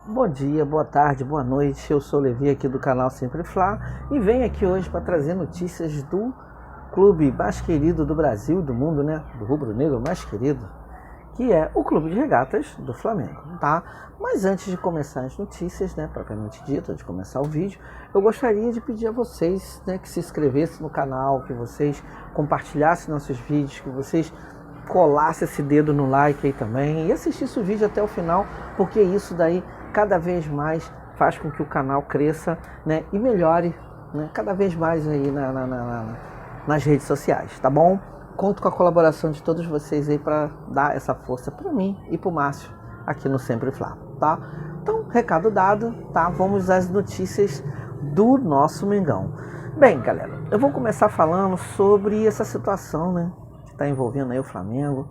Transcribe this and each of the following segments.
Bom dia, boa tarde, boa noite. Eu sou o Levi aqui do canal Sempre Fla e venho aqui hoje para trazer notícias do clube mais querido do Brasil e do mundo, né? Do rubro-negro mais querido, que é o Clube de Regatas do Flamengo, tá? Mas antes de começar as notícias, né, propriamente dito, de começar o vídeo, eu gostaria de pedir a vocês, né, que se inscrevessem no canal, que vocês compartilhassem nossos vídeos, que vocês colassem esse dedo no like aí também e assistissem o vídeo até o final, porque isso daí cada vez mais faz com que o canal cresça, né, e melhore, né, cada vez mais aí nas redes sociais, tá bom? Conto com a colaboração de todos vocês aí para dar essa força para mim e para o Márcio aqui no Sempre Fla, tá? Então, recado dado, tá? Vamos às notícias do nosso Mengão. Bem, galera, eu vou começar falando sobre essa situação, né, que está envolvendo aí o Flamengo,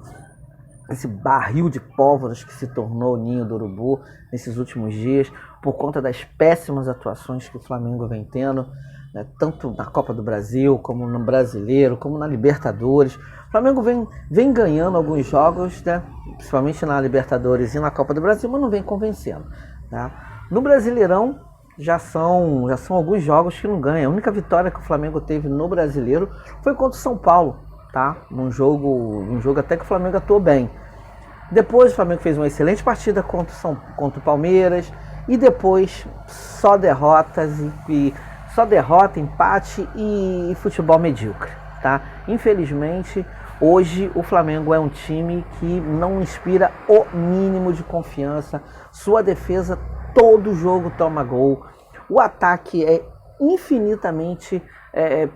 esse barril de pólvoras que se tornou o ninho do urubu nesses últimos dias, por conta das péssimas atuações que o Flamengo vem tendo, né, tanto na Copa do Brasil, como no Brasileiro, como na Libertadores. O Flamengo vem ganhando alguns jogos, né, principalmente na Libertadores e na Copa do Brasil, mas não vem convencendo. Tá? No Brasileirão, já são alguns jogos que não ganha. A única vitória que o Flamengo teve no Brasileiro foi contra o São Paulo, tá? Um jogo até que o Flamengo atuou bem. Depois o Flamengo fez uma excelente partida contra o Palmeiras e depois só derrotas só derrota, empate e futebol medíocre, tá? Infelizmente, hoje o Flamengo é um time que não inspira o mínimo de confiança. Sua defesa todo jogo toma gol. O ataque é infinitamente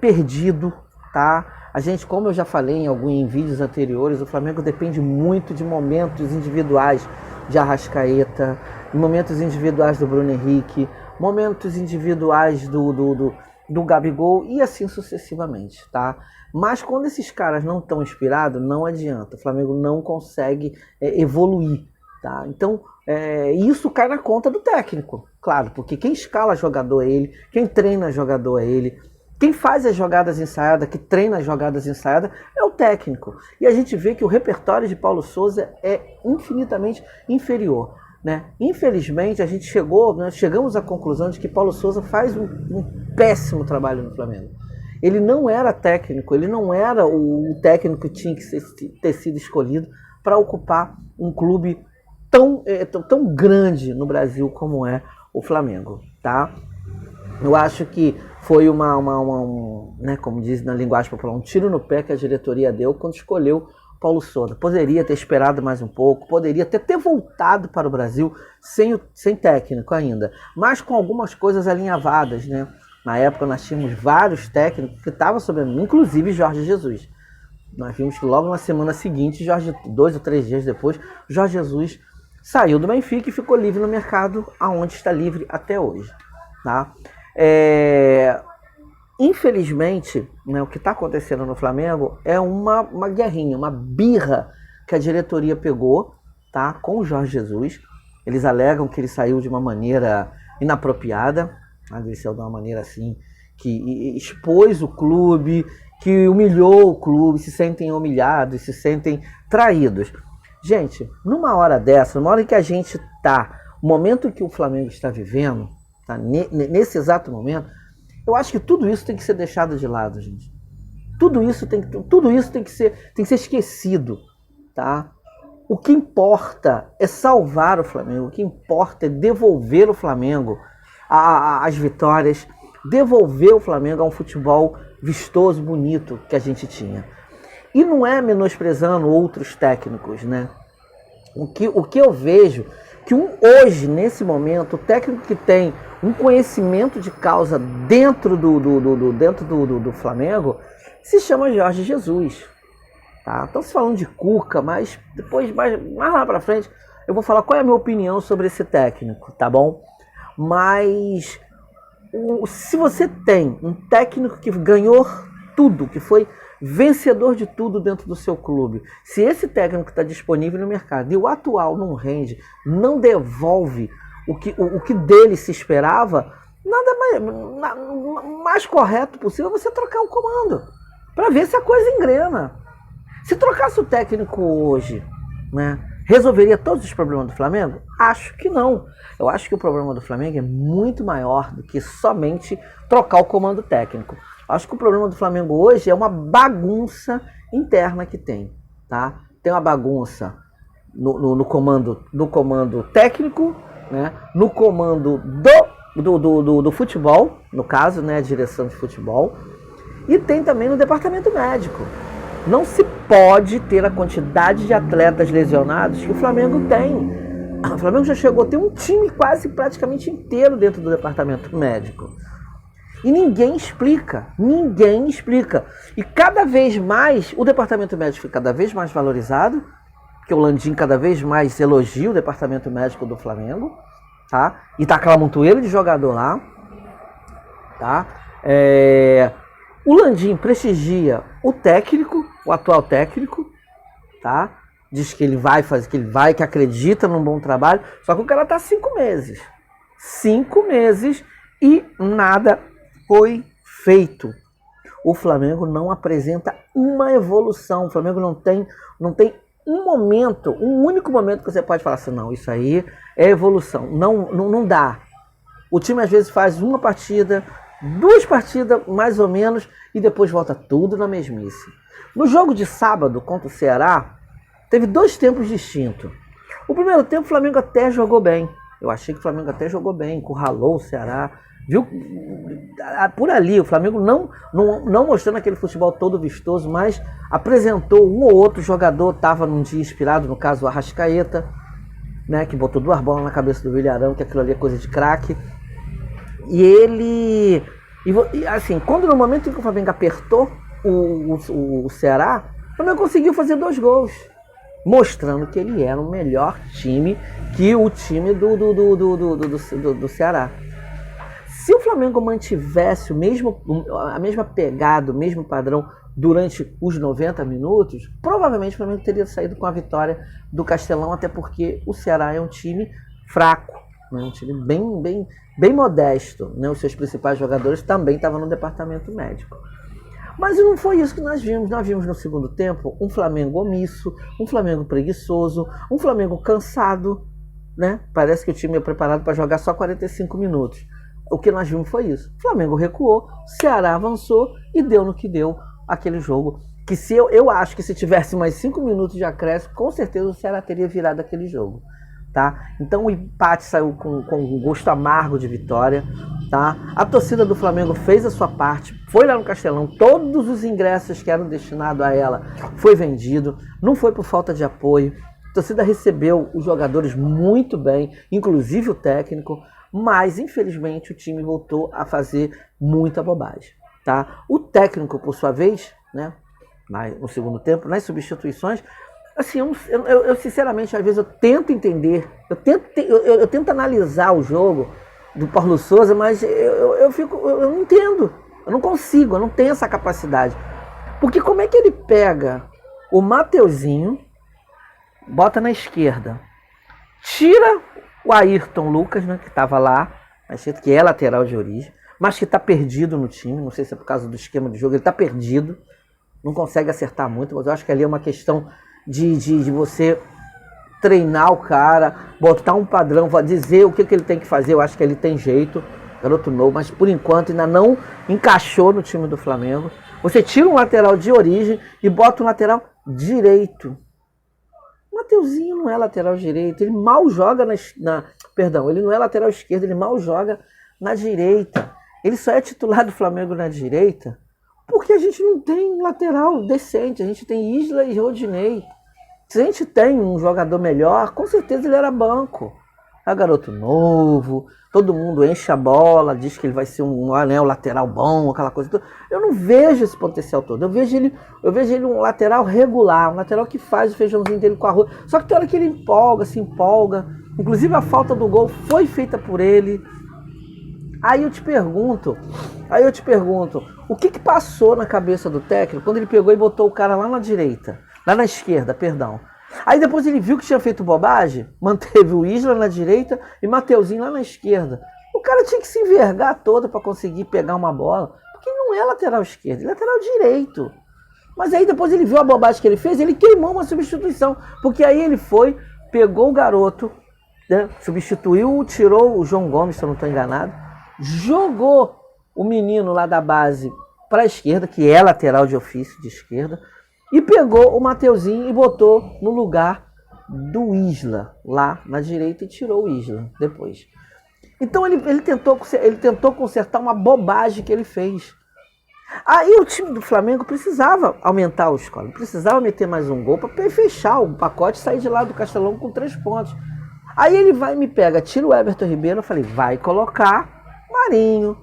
perdido, tá? A gente, como eu já falei em vídeos anteriores, o Flamengo depende muito de momentos individuais de Arrascaeta, momentos individuais do Bruno Henrique, momentos individuais do Gabigol e assim sucessivamente, tá? Mas quando esses caras não estão inspirados, não adianta. O Flamengo não consegue evoluir, tá? Então, isso cai na conta do técnico, claro, porque quem escala jogador é ele, quem treina jogador é ele. Quem faz as jogadas ensaiadas, que treina as jogadas ensaiadas, é o técnico. E a gente vê que o repertório de Paulo Souza é infinitamente inferior, né? Infelizmente, nós chegamos à conclusão de que Paulo Souza faz um péssimo trabalho no Flamengo. Ele não era técnico, ele não era o técnico que tinha que ter sido escolhido para ocupar um clube tão grande no Brasil como é o Flamengo, tá? Eu acho que foi né, como diz na linguagem popular, um tiro no pé que a diretoria deu quando escolheu Paulo Souza. Poderia ter esperado mais um pouco, poderia ter voltado para o Brasil sem técnico ainda, mas com algumas coisas alinhavadas, né? Na época nós tínhamos vários técnicos que estavam sob, inclusive Jorge Jesus. Nós vimos que logo na semana seguinte, 2 ou 3 dias depois, Jorge Jesus saiu do Benfica e ficou livre no mercado, aonde está livre até hoje, tá? Infelizmente, né, o que está acontecendo no Flamengo é uma guerrinha, uma birra que a diretoria pegou, tá, com o Jorge Jesus. Eles alegam que ele saiu de uma maneira inapropriada, ele saiu de uma maneira assim, que expôs o clube, que humilhou o clube, se sentem humilhados, se sentem traídos. Gente, numa hora dessa, numa hora em que a gente está, o momento que o Flamengo está vivendo, tá, nesse exato momento, eu acho que tudo isso tem que ser deixado de lado, gente. Tudo isso tem que ser esquecido, tá? O que importa é salvar o Flamengo, o que importa é devolver o Flamengo às vitórias, devolver o Flamengo a um futebol vistoso, bonito que a gente tinha. E não é menosprezando outros técnicos, né? O que eu vejo que hoje, nesse momento, o técnico que tem um conhecimento de causa dentro do Flamengo se chama Jorge Jesus. Tá? Estamos falando de Cuca, mas depois, mais lá pra frente, eu vou falar qual é a minha opinião sobre esse técnico, tá bom? Mas se você tem um técnico que ganhou tudo, que foi vencedor de tudo dentro do seu clube, se esse técnico está disponível no mercado e o atual não rende, não devolve o que dele se esperava, nada mais correto possível é você trocar o comando, para ver se a coisa engrena. Se trocasse o técnico hoje, né, resolveria todos os problemas do Flamengo? Acho que não. Eu acho que o problema do Flamengo é muito maior do que somente trocar o comando técnico. Eu acho que o problema do Flamengo hoje é uma bagunça interna que tem, tá? Tem uma bagunça no comando técnico, né? No comando do futebol, no caso, né? A direção de futebol. E tem também no departamento médico. Não se pode ter a quantidade de atletas lesionados que o Flamengo tem. O Flamengo já chegou a ter um time quase praticamente inteiro dentro do departamento médico. E ninguém explica. E cada vez mais, o departamento médico fica cada vez mais valorizado, porque o Landim cada vez mais elogia o departamento médico do Flamengo, tá? E tá aquela montoeira de jogador lá, tá? O Landim prestigia o técnico, o atual técnico, tá? Diz que ele vai fazer, que acredita num bom trabalho, só que o cara tá 5 meses. 5 meses e nada foi feito. O Flamengo não apresenta uma evolução. O Flamengo não tem um momento, um único momento que você pode falar assim, não, isso aí é evolução. Não dá. O time às vezes faz uma partida, 2 partidas mais ou menos e depois volta tudo na mesmice. No jogo de sábado contra o Ceará, teve 2 tempos distintos. O primeiro tempo o Flamengo até jogou bem. Eu achei que o Flamengo até jogou bem, encurralou o Ceará. Viu? Por ali, o Flamengo não mostrando aquele futebol todo vistoso, mas apresentou um ou outro jogador, estava num dia inspirado, no caso o Arrascaeta, né, que botou 2 bolas na cabeça do Villarão, que aquilo ali é coisa de craque. E assim, quando no momento em que o Flamengo apertou o Ceará, o Flamengo conseguiu fazer 2 gols, mostrando que ele era o melhor time que o time do Ceará. Se o Flamengo mantivesse a mesma pegada, o mesmo padrão durante os 90 minutos, provavelmente o Flamengo teria saído com a vitória do Castelão, até porque o Ceará é um time fraco, né? Um time bem modesto, né? Os seus principais jogadores também estavam no departamento médico. Mas não foi isso que nós vimos. Nós vimos no segundo tempo um Flamengo omisso, um Flamengo preguiçoso, um Flamengo cansado, né? Parece que o time é preparado para jogar só 45 minutos. O que nós vimos foi isso. O Flamengo recuou, o Ceará avançou e deu no que deu aquele jogo. Que eu acho que se tivesse mais 5 minutos de acréscimo, com certeza o Ceará teria virado aquele jogo. Tá? Então o empate saiu com um gosto amargo de vitória. Tá? A torcida do Flamengo fez a sua parte, foi lá no Castelão, todos os ingressos que eram destinados a ela foi vendido, não foi por falta de apoio. A torcida recebeu os jogadores muito bem, inclusive o técnico, mas infelizmente o time voltou a fazer muita bobagem. Tá? O técnico, por sua vez, né, no segundo tempo, nas substituições, assim, eu sinceramente, às vezes eu tento entender, eu tento analisar o jogo do Paulo Souza, mas eu não entendo, eu não consigo, eu não tenho essa capacidade. Porque como é que ele pega o Mateuzinho, bota na esquerda, tira o Ayrton Lucas, né, que estava lá, que é lateral de origem, mas que está perdido no time, não sei se é por causa do esquema de jogo, ele está perdido, não consegue acertar muito, mas eu acho que ali é uma questão de você treinar o cara, botar um padrão, dizer o que ele tem que fazer. Eu acho que ele tem jeito, garoto novo, mas por enquanto ainda não encaixou no time do Flamengo. Você tira um lateral de origem e bota um lateral direito. O Mateuzinho não é lateral direito, ele mal joga ele não é lateral esquerdo, ele mal joga na direita. Ele só é titular do Flamengo na direita porque a gente não tem lateral decente, a gente tem Isla e Rodinei. Se a gente tem um jogador melhor, com certeza ele era banco. É garoto novo, todo mundo enche a bola, diz que ele vai ser um lateral bom, aquela coisa toda. Eu não vejo esse potencial todo. Eu vejo ele um lateral regular, um lateral que faz o feijãozinho dele com arroz. Só que tem hora que ele se empolga. Inclusive a falta do gol foi feita por ele. Aí eu te pergunto, o que passou na cabeça do técnico quando ele pegou e botou o cara lá na direita? Lá na esquerda, perdão. Aí depois ele viu que tinha feito bobagem, manteve o Isla na direita e Mateuzinho lá na esquerda. O cara tinha que se envergar toda para conseguir pegar uma bola, porque ele não é lateral esquerdo, ele é lateral direito. Mas aí depois ele viu a bobagem que ele fez, ele queimou uma substituição, porque aí ele foi, pegou o garoto, né, substituiu, tirou o João Gomes, se eu não estou enganado, jogou o menino lá da base para a esquerda, que é lateral de ofício de esquerda, e pegou o Mateuzinho e botou no lugar do Isla, lá na direita, e tirou o Isla depois. Então ele tentou consertar uma bobagem que ele fez. Aí o time do Flamengo precisava aumentar o score, precisava meter mais um gol para fechar o pacote e sair de lá do Castelão com 3 pontos. Aí ele vai e me pega, tira o Everton Ribeiro, eu falei, vai colocar Marinho,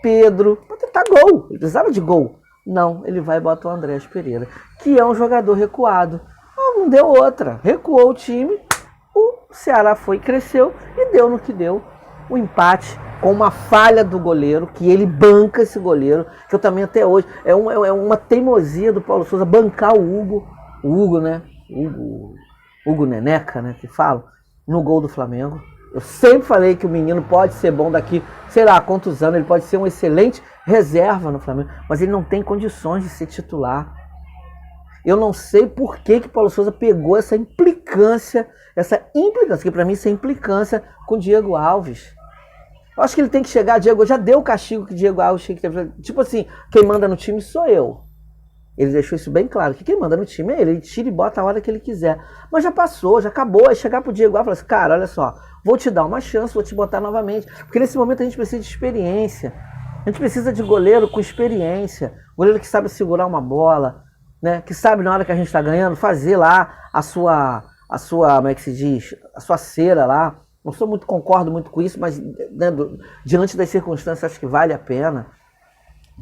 Pedro, para tentar gol, ele precisava de gol. Não, ele vai e bota o Andrés Pereira, que é um jogador recuado. Não deu outra, recuou o time, o Ceará foi, cresceu e deu no que deu. O empate com uma falha do goleiro, que ele banca esse goleiro, que eu também até hoje, é uma teimosia do Paulo Souza bancar o Hugo, né? Hugo Neneca, né? Que fala, no gol do Flamengo. Eu sempre falei que o menino pode ser bom daqui, sei lá, quantos anos, ele pode ser um excelente reserva no Flamengo, mas ele não tem condições de ser titular. Eu não sei por que o Paulo Souza pegou essa implicância, que para mim isso é implicância com o Diego Alves. Eu acho que ele tem que chegar, Diego, já deu o castigo que o Diego Alves tinha que ter. Tipo assim, quem manda no time sou eu. Ele deixou isso bem claro, que quem manda no time é ele tira e bota a hora que ele quiser. Mas já passou, já acabou, aí chegar pro Diego Alves e falar assim, cara, olha só, vou te dar uma chance, vou te botar novamente. Porque nesse momento a gente precisa de experiência. A gente precisa de goleiro com experiência, goleiro que sabe segurar uma bola, né, que sabe na hora que a gente está ganhando, fazer lá a sua, como é que se diz, a sua cera lá. Não concordo muito com isso, mas né, diante das circunstâncias acho que vale a pena,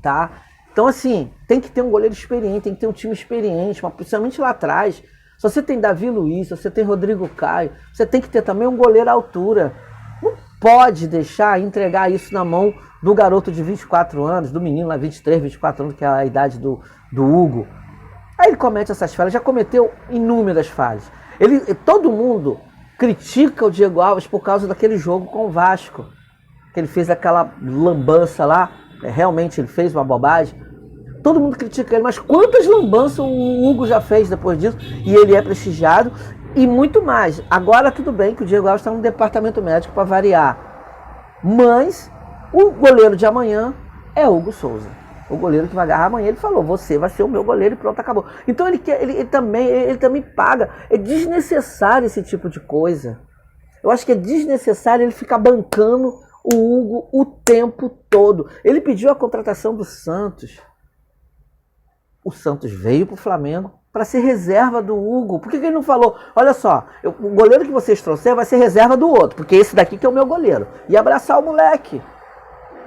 tá? Então assim, tem que ter um goleiro experiente, tem que ter um time experiente, mas principalmente lá atrás. Se você tem Davi Luiz, se você tem Rodrigo Caio, você tem que ter também um goleiro à altura. Não pode deixar entregar isso na mão do garoto de 24 anos, do menino lá 23, 24 anos, que é a idade do Hugo. Aí ele comete essas falhas, já cometeu inúmeras falhas. Todo mundo critica o Diego Alves por causa daquele jogo com o Vasco, que ele fez aquela lambança lá, realmente ele fez uma bobagem. Todo mundo critica ele, mas quantas lambanças o Hugo já fez depois disso, e ele é prestigiado, e muito mais. Agora tudo bem que o Diego Alves está no departamento médico para variar, mas o goleiro de amanhã é Hugo Souza. O goleiro que vai agarrar amanhã, ele falou, você vai ser o meu goleiro e pronto, acabou. Então ele também paga. É desnecessário esse tipo de coisa. Eu acho que é desnecessário ele ficar bancando o Hugo o tempo todo. Ele pediu a contratação do Santos. O Santos veio para o Flamengo para ser reserva do Hugo. Por que ele não falou, olha só, o goleiro que vocês trouxeram vai ser reserva do outro, porque esse daqui que é o meu goleiro. E abraçar o moleque.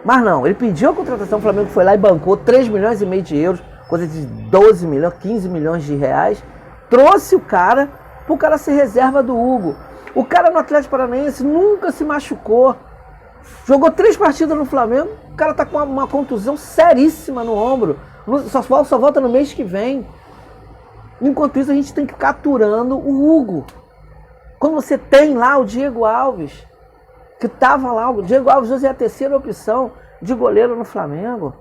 Mas não, ele pediu a contratação, o Flamengo foi lá e bancou 3 milhões e meio de euros, coisa de 12 milhões, 15 milhões de reais, trouxe o cara para o cara ser reserva do Hugo. O cara no Atlético Paranaense nunca se machucou, jogou 3 partidas no Flamengo, o cara tá com uma contusão seríssima no ombro, só volta no mês que vem. Enquanto isso a gente tem que ficar aturando o Hugo. Quando você tem lá o Diego Alves, que estava lá, o Diego Alves hoje é a terceira opção de goleiro no Flamengo.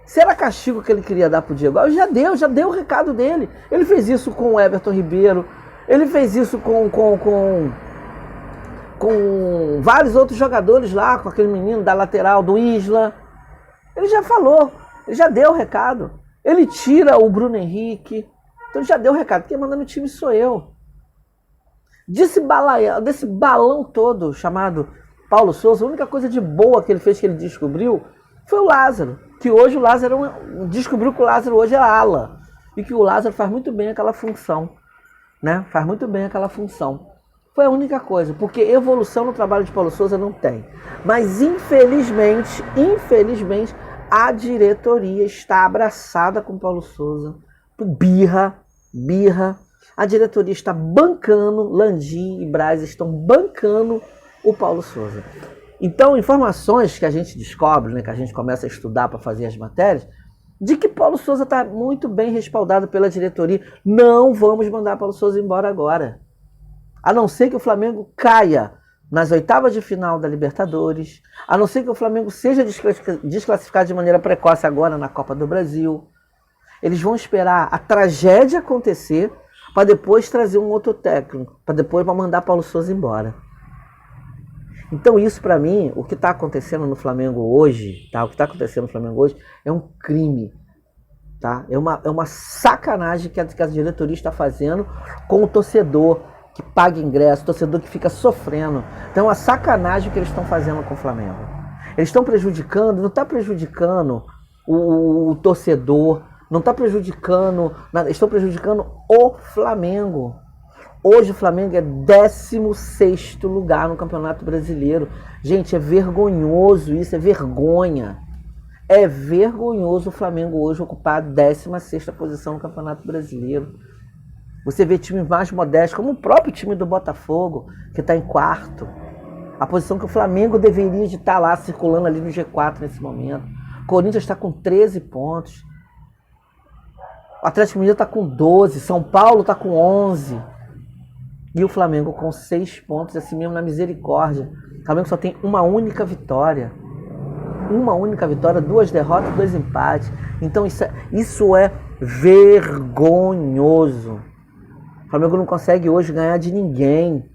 Será castigo que ele queria dar pro Diego Alves? Já deu o recado dele. Ele fez isso com o Everton Ribeiro, ele fez isso com vários outros jogadores lá, com aquele menino da lateral, do Isla. Ele já falou, ele já deu o recado. Ele tira o Bruno Henrique, então ele já deu o recado. Quem manda no time sou eu. Desse balão todo chamado Paulo Souza, a única coisa de boa que ele fez, que ele descobriu, foi o Lázaro. Que hoje o Lázaro descobriu que o Lázaro hoje é ala. E que o Lázaro faz muito bem aquela função. Né? Faz muito bem aquela função. Foi a única coisa, porque evolução no trabalho de Paulo Souza não tem. Mas infelizmente, a diretoria está abraçada com Paulo Souza. Birra. A diretoria está bancando, Landim e Braz estão bancando o Paulo Souza. Então, informações que a gente descobre, né, que a gente começa a estudar para fazer as matérias, de que Paulo Souza está muito bem respaldado pela diretoria. Não vamos mandar Paulo Souza embora agora. A não ser que o Flamengo caia nas oitavas de final da Libertadores, a não ser que o Flamengo seja desclassificado de maneira precoce agora na Copa do Brasil. Eles vão esperar a tragédia acontecer para depois trazer um outro técnico, para mandar Paulo Souza embora. Então isso para mim, o que está acontecendo no Flamengo hoje, tá? O que está acontecendo no Flamengo hoje é um crime, tá? É uma sacanagem que a diretoria está fazendo com o torcedor que paga ingresso, torcedor que fica sofrendo. Então é uma sacanagem que eles estão fazendo com o Flamengo. Eles estão prejudicando, não está prejudicando o torcedor, não está prejudicando, estão prejudicando o Flamengo. Hoje o Flamengo é 16º lugar no Campeonato Brasileiro. Gente, é vergonhoso isso, é vergonha. É vergonhoso o Flamengo hoje ocupar a 16ª posição no Campeonato Brasileiro. Você vê times mais modestos, como o próprio time do Botafogo, que está em 4º. A posição que o Flamengo deveria de estar lá, circulando ali no G4 nesse momento. O Corinthians está com 13 pontos. O Atlético Mineiro está com 12. São Paulo está com 11. E o Flamengo com 6 pontos, assim mesmo na misericórdia. O Flamengo só tem uma única vitória. Uma única vitória, 2 derrotas, 2 empates. Então isso é vergonhoso. O Flamengo não consegue hoje ganhar de ninguém.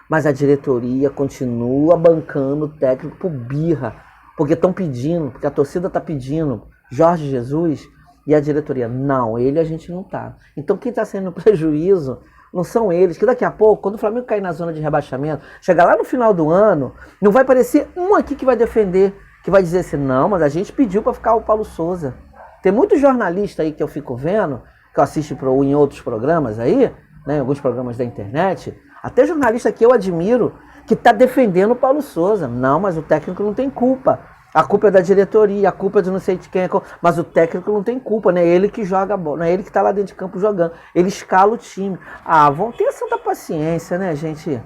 Mas a diretoria continua bancando o técnico por birra. Porque estão pedindo, porque a torcida está pedindo. Jorge Jesus e a diretoria. Não, ele a gente não tá. Então quem está sendo prejuízo não são eles. Que daqui a pouco, quando o Flamengo cair na zona de rebaixamento, chegar lá no final do ano, não vai aparecer um aqui que vai defender, que vai dizer assim, não, mas a gente pediu para ficar o Paulo Souza. Tem muitos jornalistas aí que eu fico vendo, que eu assisto em outros programas aí, né, em alguns programas da internet, até jornalista que eu admiro, que está defendendo o Paulo Souza. Não, mas o técnico não tem culpa. A culpa é da diretoria, a culpa é de não sei de quem, mas o técnico não tem culpa, não é ele que joga a bola, não é ele que está lá dentro de campo jogando. Ele escala o time. Vão ter santa paciência, né, gente?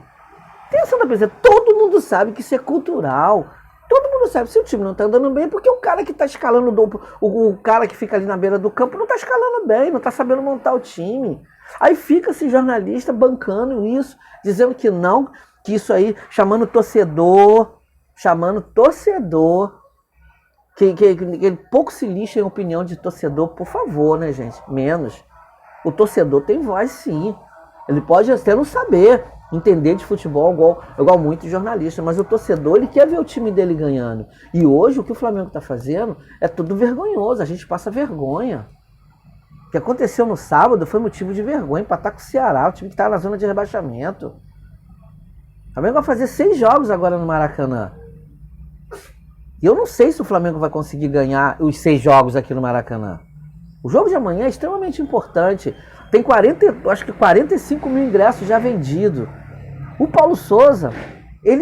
Tem santa paciência. Todo mundo sabe que isso é cultural. Todo mundo sabe. Se o time não está andando bem, é porque o cara que está escalando, o cara que fica ali na beira do campo não está escalando bem, não está sabendo montar o time. Aí fica esse jornalista bancando isso, dizendo que não, que isso aí, chamando torcedor, que ele pouco se lixa em opinião de torcedor, por favor, né, gente? Menos. O torcedor tem voz, sim. Ele pode até não saber, entender de futebol igual muitos jornalistas, mas o torcedor, ele quer ver o time dele ganhando. E hoje, o que o Flamengo está fazendo é tudo vergonhoso. A gente passa vergonha. O que aconteceu no sábado foi motivo de vergonha, empatar com o Ceará, o time que está na zona de rebaixamento. O Flamengo vai fazer 6 jogos agora no Maracanã. E eu não sei se o Flamengo vai conseguir ganhar os 6 jogos aqui no Maracanã. O jogo de amanhã é extremamente importante. Tem 45 mil ingressos já vendidos. O Paulo Souza,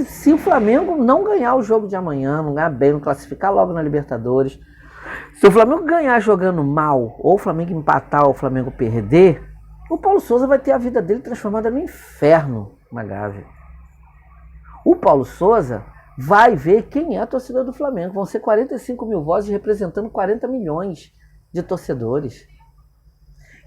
se o Flamengo não ganhar o jogo de amanhã, não ganhar bem, não classificar logo na Libertadores, se o Flamengo ganhar jogando mal, ou o Flamengo empatar ou o Flamengo perder, o Paulo Souza vai ter a vida dele transformada no inferno, uma Gávea. O Paulo Souza vai ver quem é a torcida do Flamengo. Vão ser 45 mil vozes representando 40 milhões de torcedores.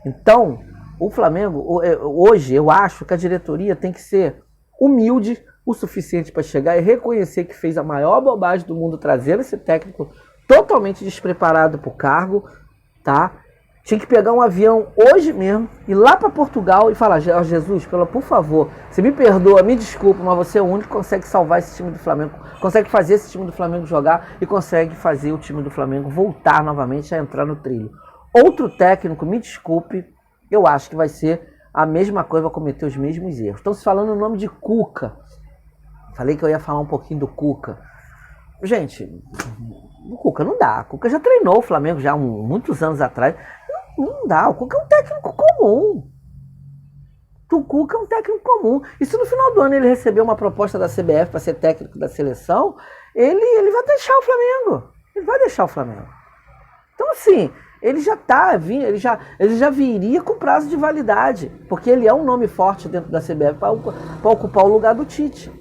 Então, o Flamengo, hoje, eu acho que a diretoria tem que ser humilde o suficiente para chegar e reconhecer que fez a maior bobagem do mundo, trazendo esse técnico totalmente despreparado para o cargo, tá? Tinha que pegar um avião hoje mesmo, ir lá para Portugal e falar, Jesus, por favor, você me perdoa, me desculpa, mas você é o único que consegue salvar esse time do Flamengo, consegue fazer esse time do Flamengo jogar e consegue fazer o time do Flamengo voltar novamente a entrar no trilho. Outro técnico, me desculpe, eu acho que vai ser a mesma coisa, vai cometer os mesmos erros. Estão se falando o nome de Cuca. Falei que eu ia falar um pouquinho do Cuca. Gente, o Cuca não dá. O Cuca já treinou o Flamengo já há muitos anos atrás. Não dá. O Cuca é um técnico comum. O Cuca é um técnico comum. E se no final do ano ele receber uma proposta da CBF para ser técnico da seleção, ele vai deixar o Flamengo. Ele vai deixar o Flamengo. Então, assim, ele já viria com prazo de validade, porque ele é um nome forte dentro da CBF para ocupar o lugar do Tite.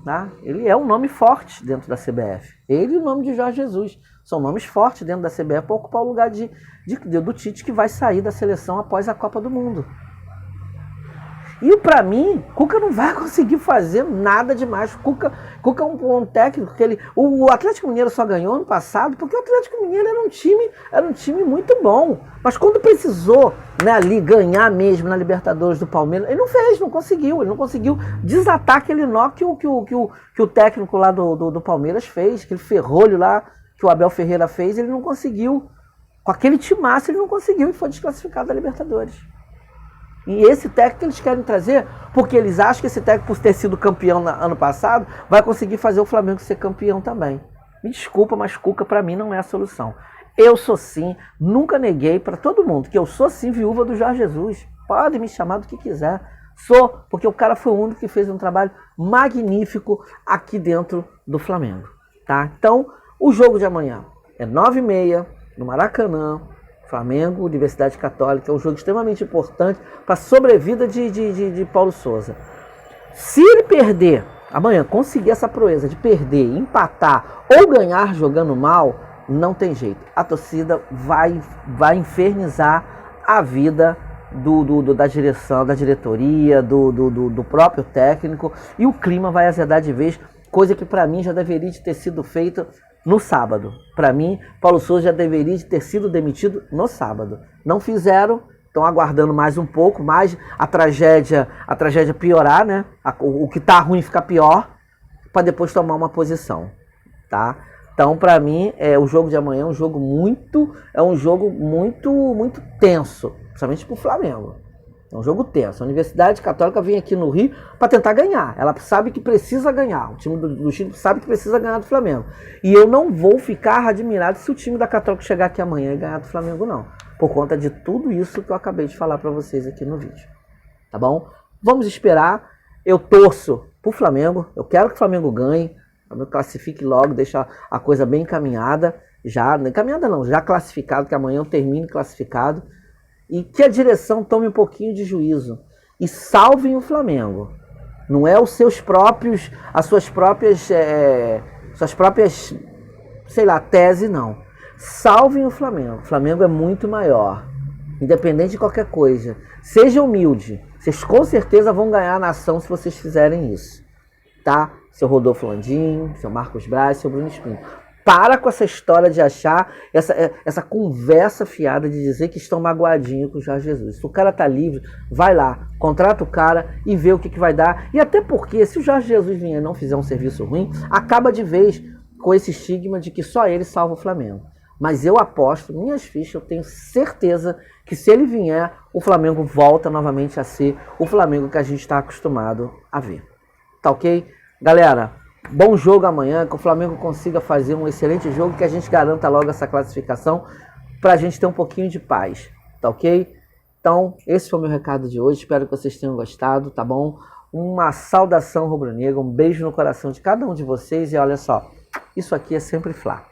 Tá? Ele é um nome forte dentro da CBF. Ele e o nome de Jorge Jesus são nomes fortes dentro da CBF para ocupar o lugar do Tite, que vai sair da seleção após a Copa do Mundo. E para mim, Cuca não vai conseguir fazer nada demais. Cuca é um técnico que o Atlético Mineiro só ganhou ano passado porque o Atlético Mineiro era um time muito bom. Mas quando precisou, né, ali ganhar mesmo na Libertadores do Palmeiras, ele não fez, não conseguiu desatar aquele nó que o técnico lá do Palmeiras fez, aquele ferrolho lá que o Abel Ferreira fez, ele não conseguiu. Com aquele timaço ele não conseguiu e foi desclassificado da Libertadores. E esse técnico eles querem trazer porque eles acham que esse técnico, por ter sido campeão no ano passado, vai conseguir fazer o Flamengo ser campeão também. Me desculpa, mas Cuca para mim não é a solução. Eu sou sim, nunca neguei para todo mundo que eu sou sim viúva do Jorge Jesus. Pode me chamar do que quiser. Sou, porque o cara foi o único que fez um trabalho magnífico aqui dentro do Flamengo. Tá? Então, o jogo de amanhã é 9h30 no Maracanã. Flamengo, Universidade Católica, é um jogo extremamente importante para a sobrevida de Paulo Souza. Se ele perder, amanhã, conseguir essa proeza de perder, empatar ou ganhar jogando mal, não tem jeito. A torcida vai infernizar a vida da direção, da diretoria, do próprio técnico, e o clima vai azedar de vez, coisa que para mim já deveria ter sido feita no sábado. Para mim, Paulo Souza já deveria ter sido demitido no sábado. Não fizeram, estão aguardando mais um pouco, mais a tragédia piorar, né? O que tá ruim ficar pior, para depois tomar uma posição, tá? Então, para mim, o jogo de amanhã é um jogo muito tenso, principalmente pro Flamengo. É um jogo tenso. A Universidade Católica vem aqui no Rio para tentar ganhar. Ela sabe que precisa ganhar. O time do Chile sabe que precisa ganhar do Flamengo. E eu não vou ficar admirado se o time da Católica chegar aqui amanhã e ganhar do Flamengo, não. Por conta de tudo isso que eu acabei de falar para vocês aqui no vídeo. Tá bom? Vamos esperar. Eu torço pro Flamengo. Eu quero que o Flamengo ganhe. O Flamengo classifique logo, deixa a coisa bem encaminhada. Já classificado, que amanhã eu termine classificado. E que a direção tome um pouquinho de juízo e salvem o Flamengo. Não é as suas próprias, sei lá, tese, não. Salvem o Flamengo. O Flamengo é muito maior. Independente de qualquer coisa. Seja humilde. Vocês com certeza vão ganhar a nação se vocês fizerem isso. Tá? Seu Rodolfo Landim, seu Marcos Braz, seu Bruno Espinho. Para com essa história de achar, essa conversa fiada de dizer que estão magoadinhos com o Jorge Jesus. Se o cara tá livre, vai lá, contrata o cara e vê o que vai dar. E até porque, se o Jorge Jesus vier e não fizer um serviço ruim, acaba de vez com esse estigma de que só ele salva o Flamengo. Mas eu aposto, minhas fichas, eu tenho certeza que se ele vier, o Flamengo volta novamente a ser o Flamengo que a gente está acostumado a ver. Tá ok? Galera, bom jogo amanhã, que o Flamengo consiga fazer um excelente jogo, que a gente garanta logo essa classificação, para a gente ter um pouquinho de paz, tá ok? Então, esse foi o meu recado de hoje, espero que vocês tenham gostado, tá bom? Uma saudação rubro-negra, um beijo no coração de cada um de vocês, e olha só, isso aqui é sempre Fla.